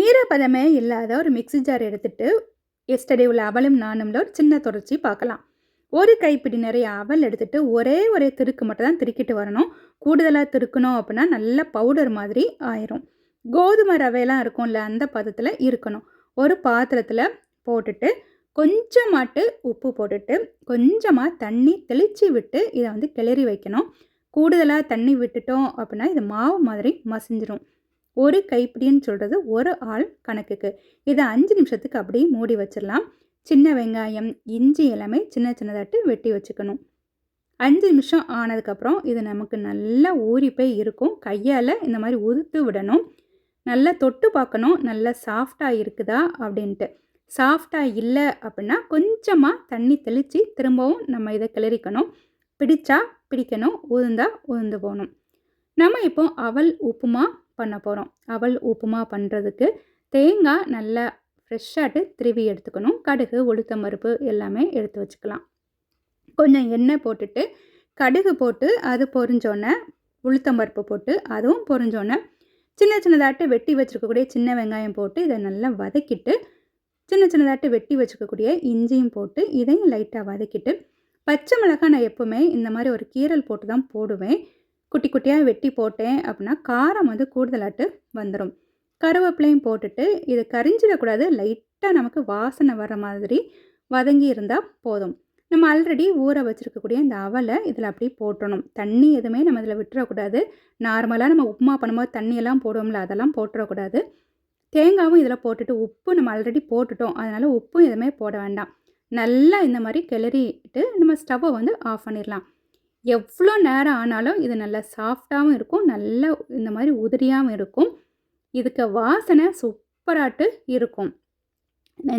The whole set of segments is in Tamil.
ஈரப்பதமே இல்லாத ஒரு மிக்ஸி ஜார் எடுத்துட்டு, எஸ்டர்டே உள்ள அவலும் நானும்ல ஒரு சின்ன தொடர்ச்சி பார்க்கலாம். ஒரு கைப்பிடி நிறைய அவல் எடுத்துட்டு, ஒரே திருக்கு மட்டும் தான் திருக்கிட்டு வரணும். கூடுதலா திருக்கணும் அப்படின்னா, நல்ல பவுடர் மாதிரி ஆயிரும். கோதுமை ரவையெல்லாம் இருக்கும்ல, அந்த பதத்தில இருக்கணும். ஒரு பாத்திரத்தில போட்டுட்டு, கொஞ்சமாட்டு உப்பு போட்டுட்டு, கொஞ்சமா தண்ணி தெளிச்சு விட்டு, இத வந்து கிளறி வைக்கணும். கூடுதலா தண்ணி விட்டுட்டோம் அப்படின்னா, இது மாவு மாதிரி மசிஞ்சிரும். ஒரு கைப்பிடின்னு சொல்கிறது ஒரு ஆள் கணக்குக்கு. இதை 5 நிமிஷத்துக்கு அப்படியே மூடி வச்சிடலாம். சின்ன வெங்காயம், இஞ்சி எல்லாமே சின்ன சின்னதாட்டு வெட்டி வச்சுக்கணும். 5 நிமிஷம் ஆனதுக்கப்புறம் இது நமக்கு நல்லா ஊறி போய் இருக்கும். கையால் இந்த மாதிரி உதுத்து விடணும். நல்லா தொட்டு பார்க்கணும், நல்லா சாஃப்டாக இருக்குதா அப்படின்ட்டு. சாஃப்டாக இல்லை அப்படின்னா கொஞ்சமாக தண்ணி தெளித்து திரும்பவும் நம்ம இதை கிளறிக்கணும். பிடிச்சா பிடிக்கணும், உளுந்தா உளுந்து போகணும். நம்ம இப்போ அவல் உப்புமா பண்ண போகிறோம். அவல் உப்புமா பண்ணுறதுக்கு தேங்காய் நல்லா ஃப்ரெஷ்ஷாட்டு திருவி எடுத்துக்கணும். கடுகு, உளுத்தம் பருப்பு எல்லாமே எடுத்து வச்சுக்கலாம். கொஞ்சம் எண்ணெய் போட்டுட்டு கடுகு போட்டு அது பொரிஞ்சோன்னே உளுத்தம் பருப்பு போட்டு அதுவும் பொரிஞ்சோன்னே சின்ன சின்னதாட்டு வெட்டி வச்சுருக்கக்கூடிய சின்ன வெங்காயம் போட்டு இதை நல்லா வதக்கிட்டு, சின்ன சின்னதாட்டு வெட்டி வச்சுக்கக்கூடிய இஞ்சியும் போட்டு இதையும் லைட்டாக வதக்கிட்டு, பச்சை மிளகாய் நான் எப்போவுமே இந்த மாதிரி ஒரு கீரல் போட்டு தான் போடுவேன். குட்டி குட்டியாக வெட்டி போட்டேன் அப்படின்னா காரம் வந்து கூடுதலாட்டு வந்துடும். கருவேப்பிலையும் போட்டுட்டு இது கரிஞ்சிடக்கூடாது, லைட்டாக நமக்கு வாசனை வர மாதிரி வதங்கி இருந்தால் போதும். நம்ம ஆல்ரெடி ஊற வச்சுருக்கக்கூடிய இந்த அவலை இதில் அப்படி போட்டணும். தண்ணி எதுவுமே நம்ம இதில் விட்டுறக்கூடாது. நார்மலாக நம்ம உப்புமா பண்ணும்போது தண்ணியெல்லாம் போடுவோம்ல, அதெல்லாம் போட்டுறக்கூடாது. தேங்காயும் இதில் போட்டுட்டு உப்பு நம்ம ஆல்ரெடி போட்டுட்டோம், அதனால் உப்பும் எதுவுமே போட வேண்டாம். நல்லா இந்த மாதிரி கிளறிட்டு நம்ம ஸ்டவ்வை வந்து ஆஃப் பண்ணிடலாம். எவ்வளோ நேரம் ஆனாலும் இது நல்லா சாஃப்டாகவும் இருக்கும், நல்லா இந்த மாதிரி உதிரியாகவும் இருக்கும். இதுக்கு வாசனை சூப்பராட்டு இருக்கும்.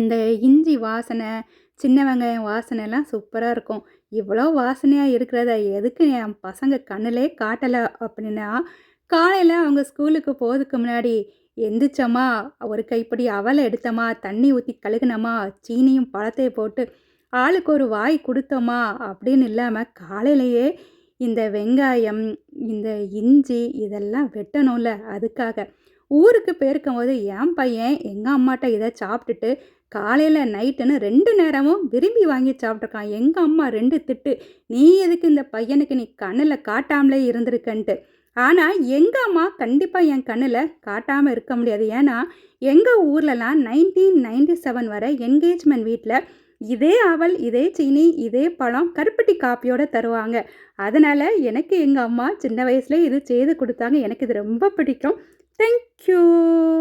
இந்த இஞ்சி வாசனை, சின்ன வெங்காயம் வாசனைலாம் சூப்பராக இருக்கும். இவ்வளோ வாசனையாக இருக்கிறத எதுக்கு என் பசங்க கண்ணிலே காட்டலை அப்படின்னா, காலையில் அவங்க ஸ்கூலுக்கு போகிறதுக்கு முன்னாடி எந்திரிச்சோமா, ஒரு கைப்பிடி அவலை எடுத்தோமா, தண்ணி ஊற்றி கழுகுனோமா, சீனியும் பழத்தையும் போட்டு ஆளுக்கு ஒரு வாய் கொடுத்தோமா அப்படின்னு இல்லாமல் காலையிலேயே இந்த வெங்காயம், இந்த இஞ்சி இதெல்லாம் வெட்டணும்ல, அதுக்காக. ஊருக்கு போயிருக்கும்போது என் பையன் எங்கள் அம்மாட்ட இதை சாப்பிட்டுட்டு காலையில் நைட்டுன்னு 2 நேரமும் விரும்பி வாங்கி சாப்பிட்ருக்கான். எங்கள் அம்மா 2 திட்டு, நீ எதுக்கு இந்த பையனுக்கு நீ கண்ணில் காட்டாமலே இருந்திருக்கன்ட்டு. ஆனால் எங்கள் அம்மா கண்டிப்பாக என் கண்ணில் காட்டாமல் இருக்க முடியாது. ஏன்னா எங்கள் ஊர்லலாம் 1997 வரை என்கேஜ்மெண்ட் வீட்டில் இதே அவல், இதே சீனி, இதே பழம் கருப்பட்டி காப்பியோடு தருவாங்க. அதனால் எனக்கு எங்கள் அம்மா சின்ன வயசுலேயே இது செய்து கொடுத்தாங்க. எனக்கு இது ரொம்ப பிடிக்கும். தேங்க்யூ.